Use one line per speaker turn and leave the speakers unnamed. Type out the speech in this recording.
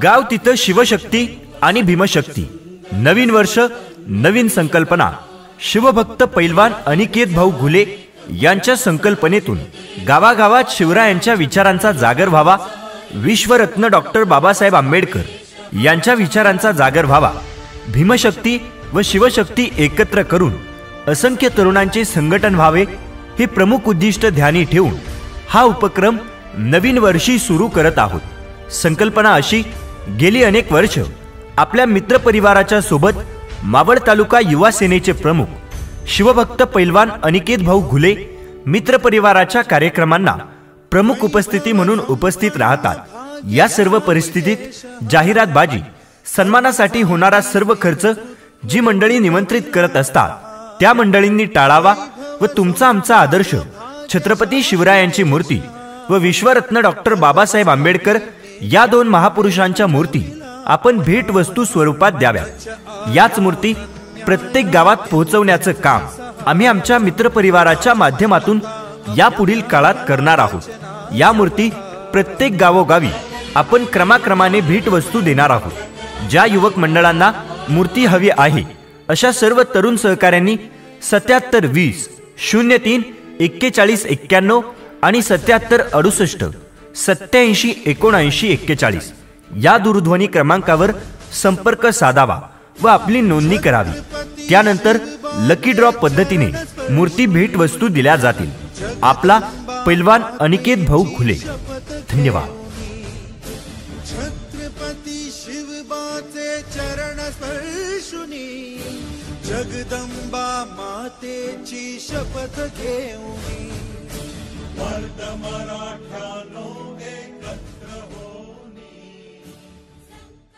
गाव तिथं शिवशक्ती आणि भीमशक्ती. नवीन वर्ष, नवीन संकल्पना. शिवभक्त पैलवान अनिकेत भाऊ घुले यांच्या संकल्पनेतून गावागावात शिवरायांच्या विचारांचा जागर व्हावा. विश्वरत्न डॉक्टर बाबासाहेब आंबेडकर यांच्या विचारांचा जागर व्हावा. भीमशक्ती व शिवशक्ती एकत्र करून असंख्य तरुणांचे संघटन व्हावे, हे प्रमुख उद्दिष्ट ध्यानी ठेवून हा उपक्रम नवीन वर्षी सुरू करत आहोत. संकल्पना अशी: गेली अनेक वर्ष आपल्या मित्रपरिवाराच्या सोबत मावळ तालुका युवा सेनेचे प्रमुख शिवभक्त पैलवान अनिकेत भाऊ घुले मित्रपरिवाराच्या कार्यक्रमांना प्रमुख उपस्थिती म्हणून उपस्थित राहतात. या सर्व परिस्थितीत जाहिरातबाजी, सन्मानासाठी होणारा सर्व खर्च जी मंडळी निमंत्रित करत असतात त्या मंडळींनी टाळावा व तुमचा आमचा आदर्श छत्रपती शिवरायांची मूर्ती व विश्वरत्न डॉक्टर बाबासाहेब आंबेडकर या दोन महापुरुषांच्या मूर्ती आपण भेटवस्तू स्वरूपात द्याव्या. याच मूर्ती प्रत्येक गावात पोहोचवण्याचं काम आम्ही आमच्या मित्रपरिवाराच्या माध्यमातून यापुढील काळात करणार आहोत. या मूर्ती प्रत्येक गावोगावी आपण क्रमाक्रमाने भेटवस्तू देणार आहोत. ज्या युवक मंडळांना मूर्ती हवी आहे अशा सर्व तरुण सहकाऱ्यांनी 7720 03 41 91 आणि 7768 87 79 41 या दूरध्वनी क्रमांकावर संपर्क साधावा व आपली नोंदणी करावी. त्यानंतर लकी ड्रॉ पद्धतीने मूर्ती भेटवस्तू दिल्या जातील. आपला पैलवान अनिकेत भाऊ घुले. धन्यवाद.
छत्रपती शिवबाचे चरण स्पर्शुनी जगदंबा मातेची शपथ घेऊनी वर्धमान